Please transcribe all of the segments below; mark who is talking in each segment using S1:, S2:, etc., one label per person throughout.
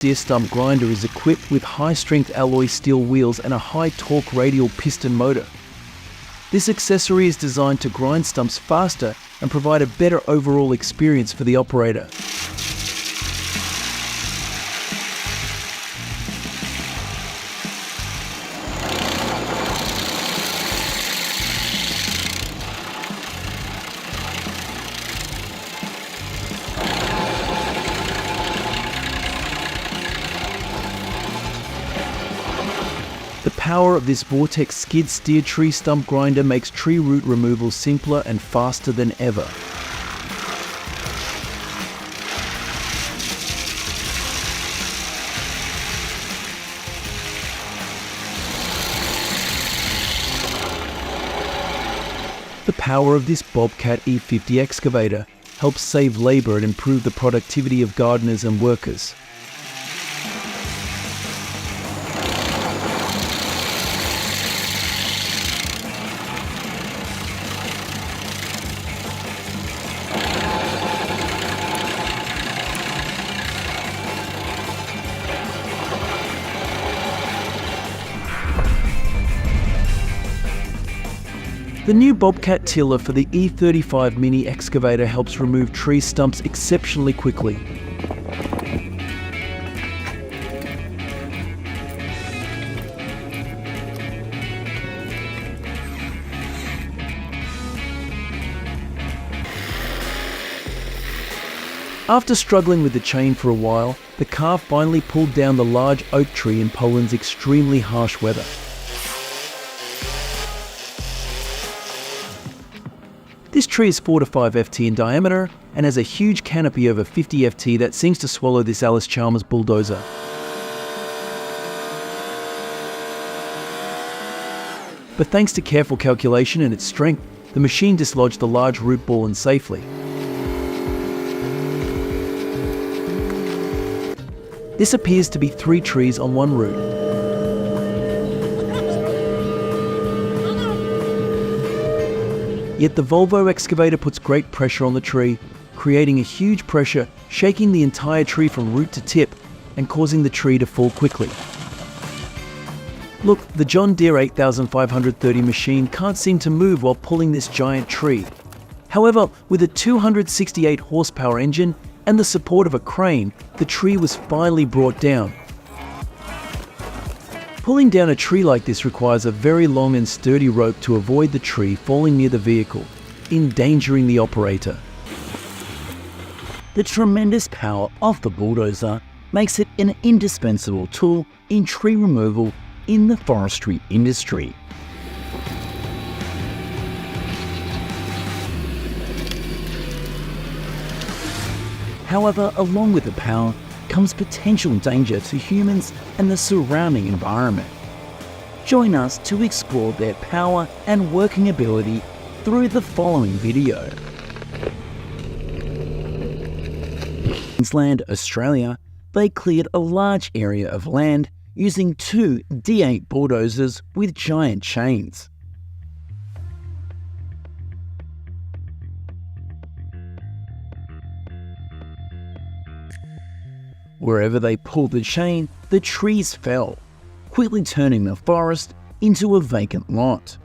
S1: deer stump grinder is equipped with high-strength alloy steel wheels and a high-torque radial piston motor. This accessory is designed to grind stumps faster and provide a better overall experience for the operator. The power of this Vortex skid steer tree stump grinder makes tree root removal simpler and faster than ever. The power of this Bobcat E50 excavator helps save labor and improve the productivity of gardeners and workers. The new Bobcat tiller for the E35 mini excavator helps remove tree stumps exceptionally quickly. After struggling with the chain for a while, the car finally pulled down the large oak tree in Poland's extremely harsh weather. This tree is 4 to 5 FT in diameter and has a huge canopy over 50 FT that seems to swallow this Alice Chalmers bulldozer. But thanks to careful calculation and its strength, the machine dislodged the large root ball and safely. This appears to be 3 trees on one root. Yet the Volvo excavator puts great pressure on the tree, creating a huge pressure, shaking the entire tree from root to tip and causing the tree to fall quickly. Look, the John Deere 8530 machine can't seem to move while pulling this giant tree. However, with a 268 horsepower engine and the support of a crane, the tree was finally brought down. Pulling down a tree like this requires a very long and sturdy rope to avoid the tree falling near the vehicle, endangering the operator.
S2: The tremendous power of the bulldozer makes it an indispensable tool in tree removal in the forestry industry. However, along with the power comes potential danger to humans and the surrounding environment. Join us to explore their power and working ability through the following video. Queensland, Australia, they cleared a large area of land using 2 D8 bulldozers with giant chains. Wherever they pulled the chain, the trees fell, quickly turning the forest into a vacant lot.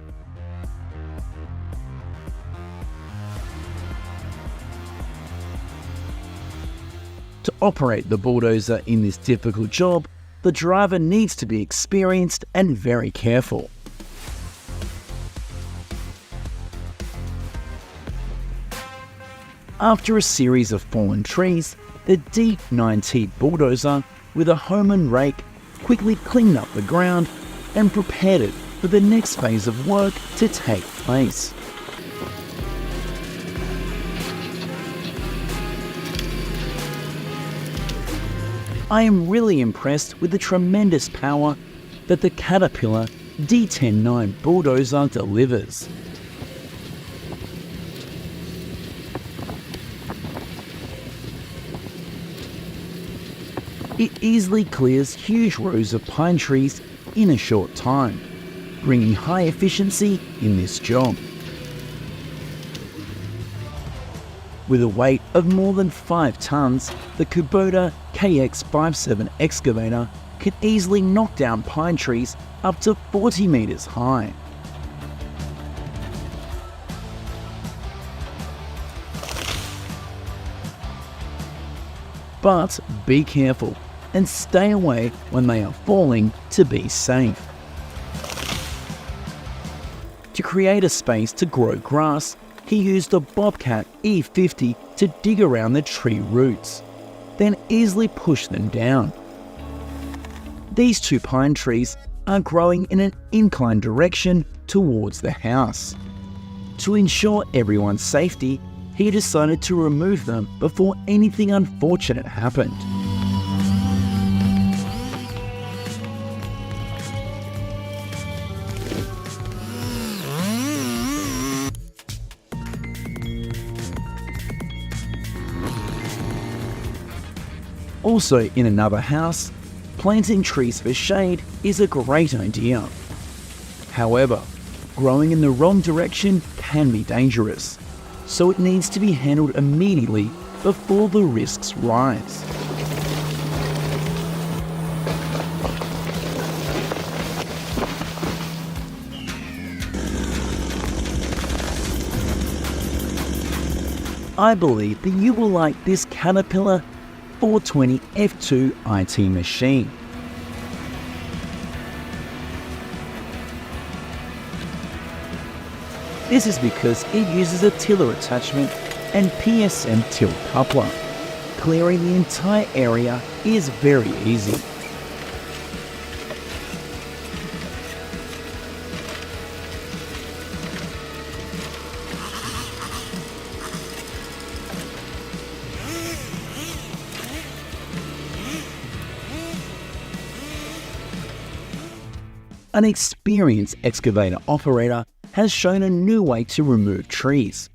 S2: To operate the bulldozer in this difficult job, the driver needs to be experienced and very careful. After a series of fallen trees, the D9T bulldozer with a Homan rake quickly cleaned up the ground and prepared it for the next phase of work to take place. I am really impressed with the tremendous power that the Caterpillar D109 bulldozer delivers. It easily clears huge rows of pine trees in a short time, bringing high efficiency in this job. With a weight of more than 5 tons, the Kubota KX57 excavator can easily knock down pine trees up to 40 meters high. But be careful and stay away when they are falling to be safe. To create a space to grow grass, he used a Bobcat E50 to dig around the tree roots, then easily push them down. These 2 pine trees are growing in an inclined direction towards the house. To ensure everyone's safety, he decided to remove them before anything unfortunate happened. Also in another house, planting trees for shade is a great idea. However, growing in the wrong direction can be dangerous, so it needs to be handled immediately before the risks rise. I believe that you will like this Caterpillar 420 F2 IT machine. This is because it uses a tiller attachment and PSM tilt coupler. Clearing the entire area is very easy. An experienced excavator operator has shown a new way to remove trees,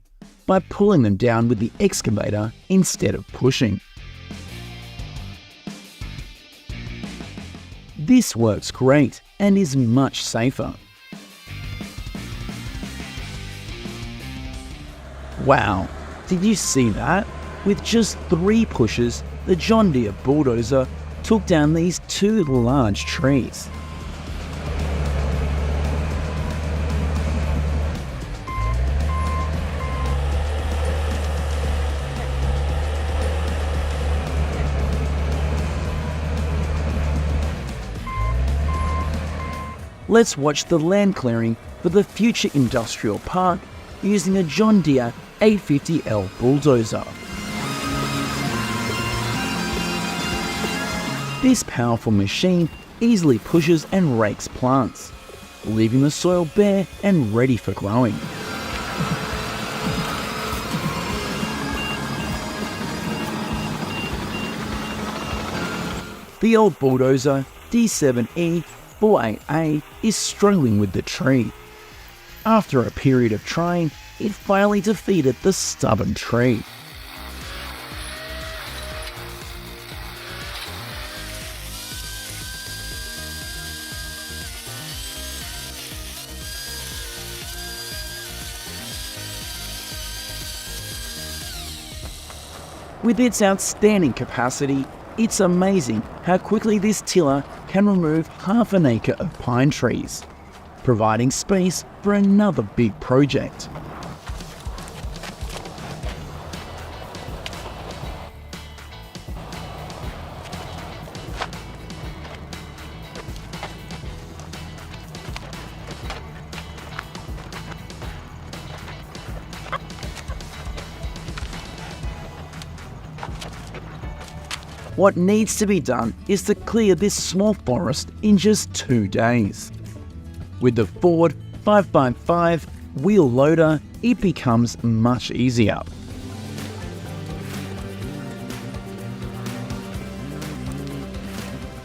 S2: by pulling them down with the excavator instead of pushing. This works great and is much safer. Wow, did you see that? With just 3 pushes, the John Deere Bulldozer took down these 2 large trees. Let's watch the land clearing for the future industrial park using a John Deere 850L bulldozer. This powerful machine easily pushes and rakes plants, leaving the soil bare and ready for growing. The old bulldozer D7E48A is struggling with the tree. After a period of trying, it finally defeated the stubborn tree. With its outstanding capacity, it's amazing how quickly this tiller can remove half an acre of pine trees, providing space for another big project. What needs to be done is to clear this small forest in just 2 days. With the Ford 5x5 wheel loader, it becomes much easier.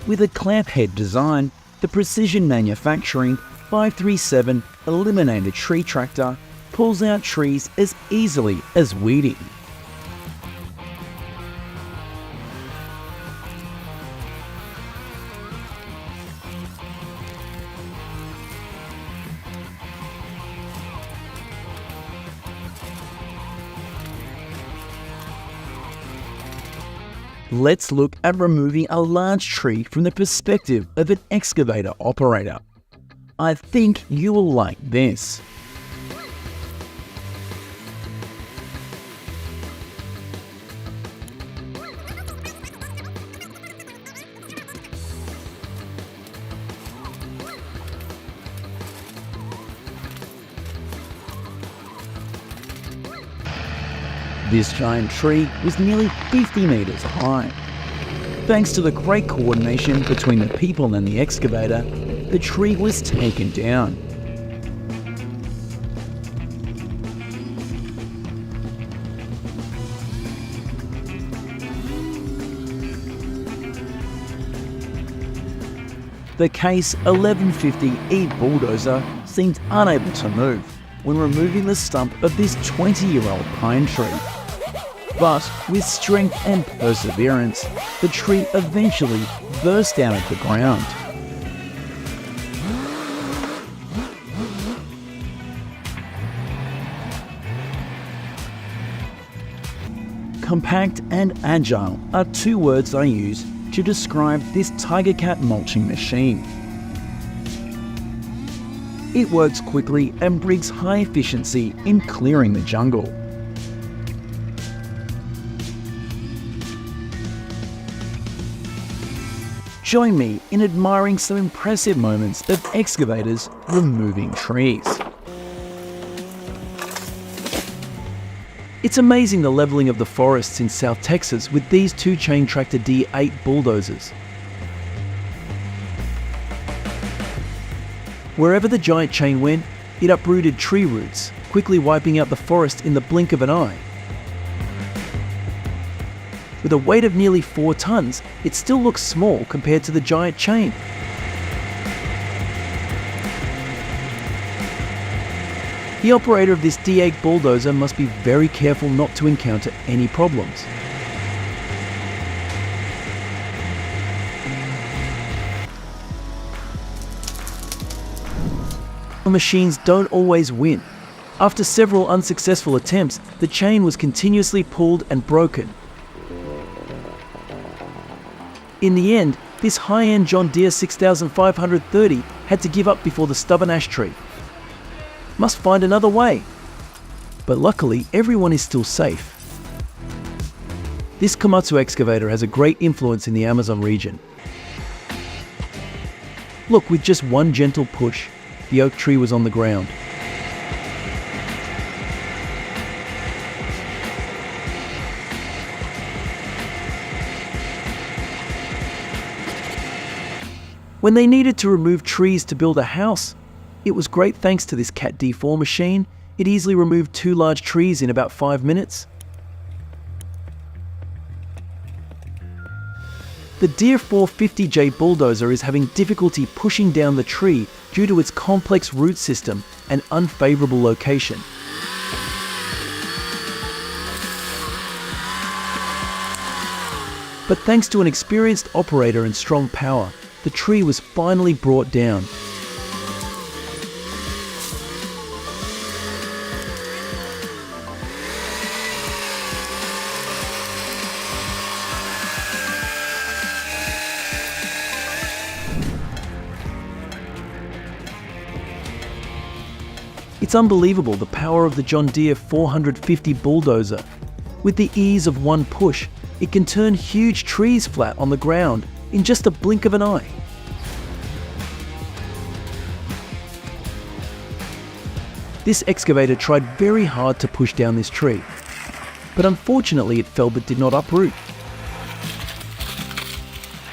S2: With a clamp head design, the precision manufacturing 537 eliminator tree tractor pulls out trees as easily as weeding. Let's look at removing a large tree from the perspective of an excavator operator. I think you will like this. This giant tree was nearly 50 meters high. Thanks to the great coordination between the people and the excavator, the tree was taken down. The Case 1150E Bulldozer seemed unable to move when removing the stump of this 20-year-old pine tree. But with strength and perseverance, the tree eventually burst out of the ground. Compact and agile are two words I use to describe this Tiger Cat mulching machine. It works quickly and brings high efficiency in clearing the jungle. Join me in admiring some impressive moments of excavators removing trees. It's amazing the leveling of the forests in South Texas with these two chain tractor D8 bulldozers. Wherever the giant chain went, it uprooted tree roots, quickly wiping out the forest in the blink of an eye. With a weight of nearly 4 tons, it still looks small compared to the giant chain. The operator of this D8 bulldozer must be very careful not to encounter any problems. Machines don't always win. After several unsuccessful attempts, the chain was continuously pulled and broken. In the end, this high-end John Deere 6530 had to give up before the stubborn ash tree. Must find another way. But luckily, everyone is still safe. This Komatsu excavator has a great influence in the Amazon region. Look, with just one gentle push, the oak tree was on the ground. When they needed to remove trees to build a house, it was great thanks to this Cat D4 machine. It easily removed 2 large trees in about 5 minutes. The Deere 450J bulldozer is having difficulty pushing down the tree due to its complex root system and unfavorable location. But thanks to an experienced operator and strong power, the tree was finally brought down. It's unbelievable the power of the John Deere 450 bulldozer. With the ease of one push, it can turn huge trees flat on the ground in just a blink of an eye. This excavator tried very hard to push down this tree, but unfortunately it fell but did not uproot.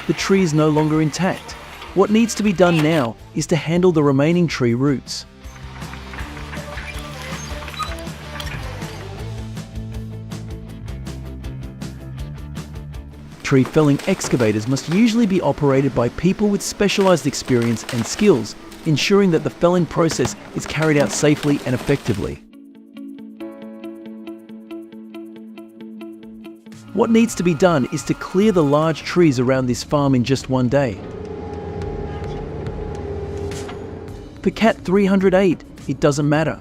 S2: The tree is no longer intact. What needs to be done now is to handle the remaining tree roots. Tree felling excavators must usually be operated by people with specialized experience and skills, ensuring that the felling process is carried out safely and effectively. What needs to be done is to clear the large trees around this farm in just one day. For Cat 308, it doesn't matter.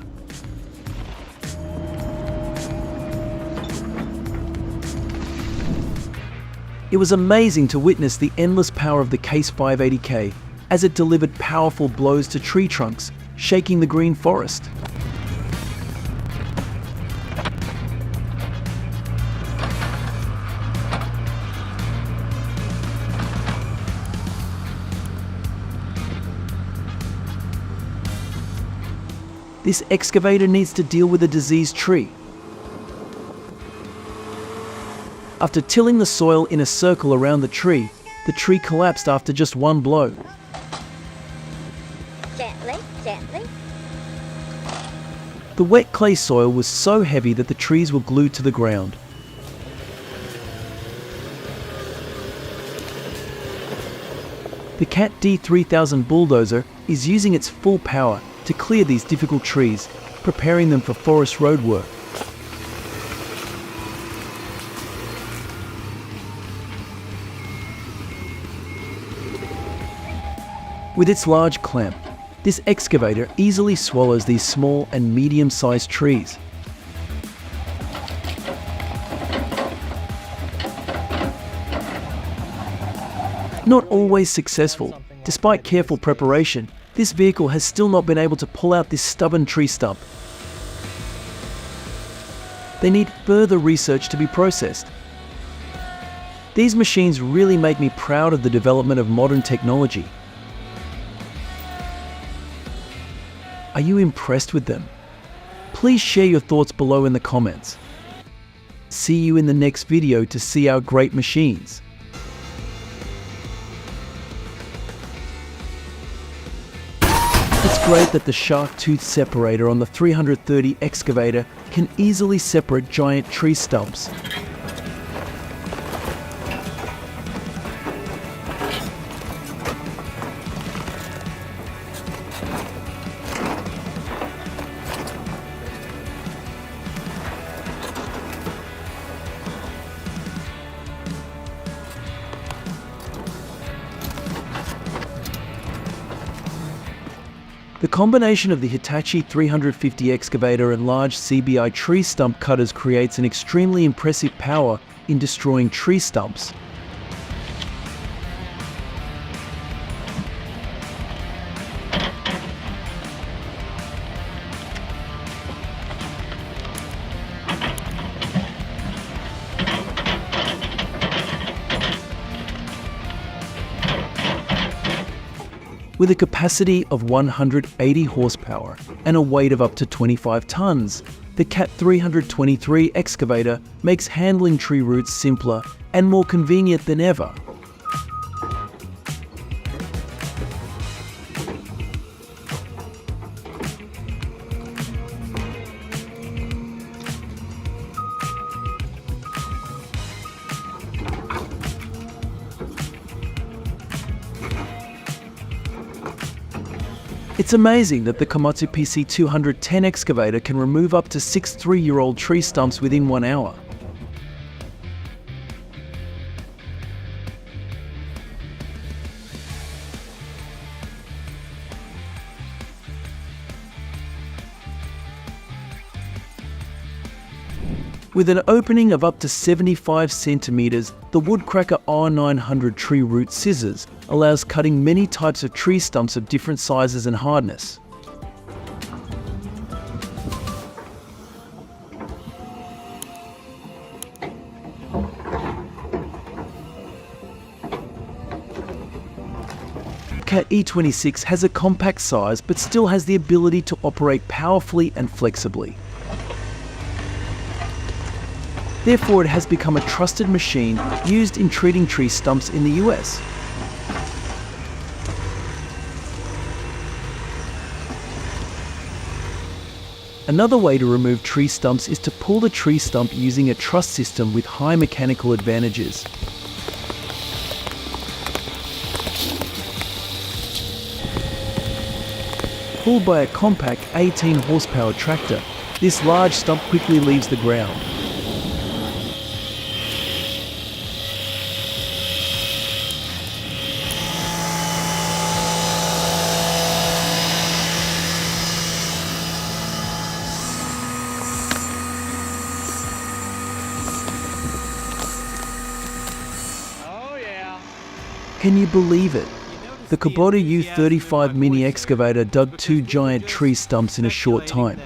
S1: It was amazing to witness the endless power of the Case 580K as it delivered powerful blows to tree trunks, shaking the green forest. This excavator needs to deal with a diseased tree. After tilling the soil in a circle around the tree collapsed after just one blow.
S3: Gently, gently.
S1: The wet clay soil was so heavy that the trees were glued to the ground. The Cat D3000 Bulldozer is using its full power to clear these difficult trees, preparing them for forest road work. With its large clamp, this excavator easily swallows these small and medium-sized trees. Not always successful, despite careful preparation, this vehicle has still not been able to pull out this stubborn tree stump. They need further research to be processed. These machines really make me proud of the development of modern technology. Are you impressed with them? Please share your thoughts below in the comments. See you in the next video to see our great machines. It's great that the shark tooth separator on the 330 excavator can easily separate giant tree stumps. The combination of the Hitachi 350 excavator and large CBI tree stump cutters creates an extremely impressive power in destroying tree stumps. With a capacity of 180 horsepower and a weight of up to 25 tons, the Cat 323 excavator makes handling tree roots simpler and more convenient than ever. It's amazing that the Komatsu PC210 excavator can remove up to 6 3-year-old tree stumps within 1 hour. With an opening of up to 75 centimeters, the Woodcracker R900 tree root scissors allows cutting many types of tree stumps of different sizes and hardness. Cat E26 has a compact size but still has the ability to operate powerfully and flexibly. Therefore, it has become a trusted machine used in treating tree stumps in the US. Another way to remove tree stumps is to pull the tree stump using a truss system with high mechanical advantages. Pulled by a compact 18 horsepower tractor, this large stump quickly leaves the ground. Can you believe it? The Kubota U35 mini excavator dug 2 giant tree stumps in a short time.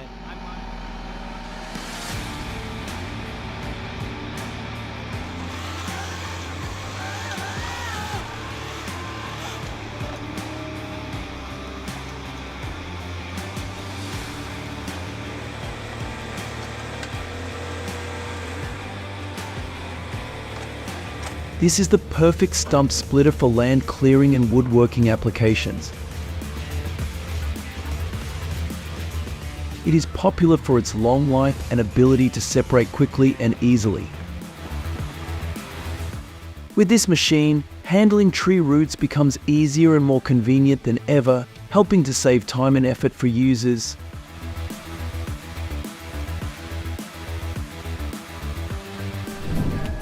S1: This is the perfect stump splitter for land clearing and woodworking applications. It is popular for its long life and ability to separate quickly and easily. With this machine, handling tree roots becomes easier and more convenient than ever, helping to save time and effort for users.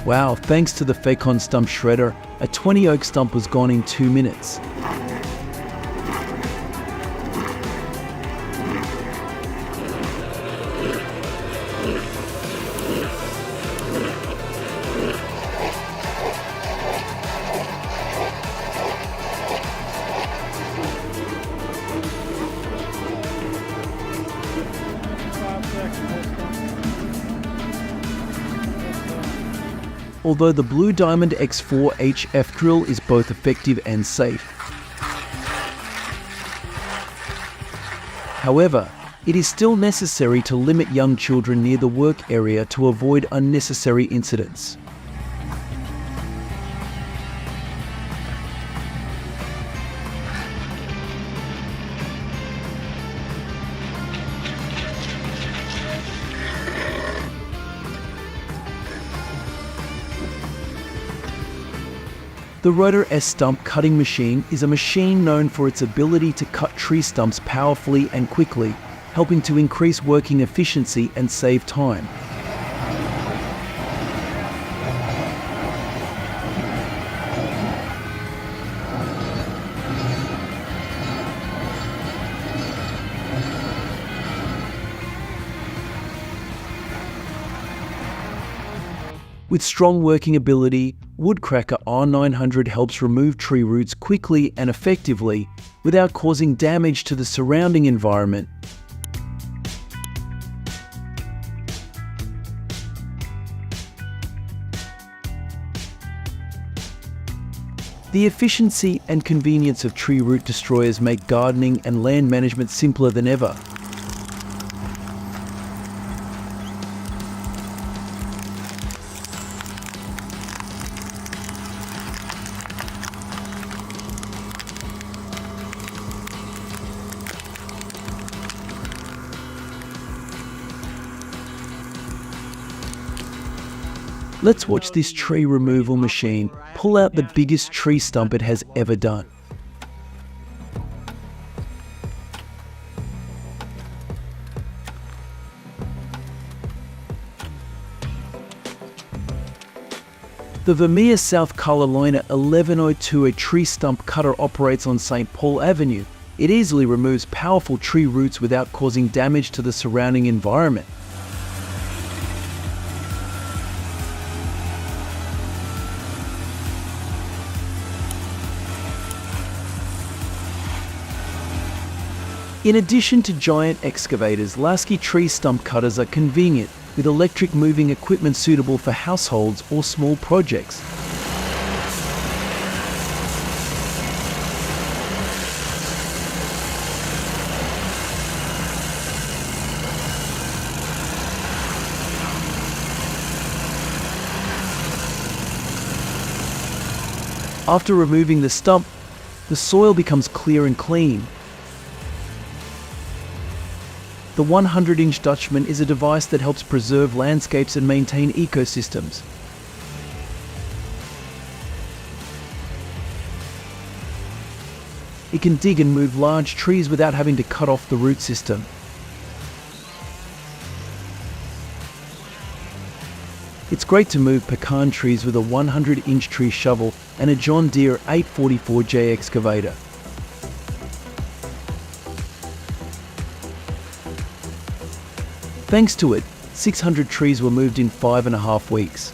S1: Wow, thanks to the Facon stump shredder, a 20 oak stump was gone in 2 minutes. Although the Blue Diamond X4 HF drill is both effective and safe. However, it is still necessary to limit young children near the work area to avoid unnecessary incidents. The Rotor S stump cutting machine is a machine known for its ability to cut tree stumps powerfully and quickly, helping to increase working efficiency and save time. With strong working ability, Woodcracker R900 helps remove tree roots quickly and effectively without causing damage to the surrounding environment. The efficiency and convenience of tree root destroyers make gardening and land management simpler than ever. Let's watch this tree removal machine pull out the biggest tree stump it has ever done. The Vermeer, South Carolina 1102, a tree stump cutter, operates on St. Paul Avenue. It easily removes powerful tree roots without causing damage to the surrounding environment. In addition to giant excavators, Lasky tree stump cutters are convenient, with electric moving equipment suitable for households or small projects. After removing the stump, the soil becomes clear and clean. The 100-inch Dutchman is a device that helps preserve landscapes and maintain ecosystems. It can dig and move large trees without having to cut off the root system. It's great to move pecan trees with a 100-inch tree shovel and a John Deere 844J excavator. Thanks to it, 600 trees were moved in 5.5 weeks.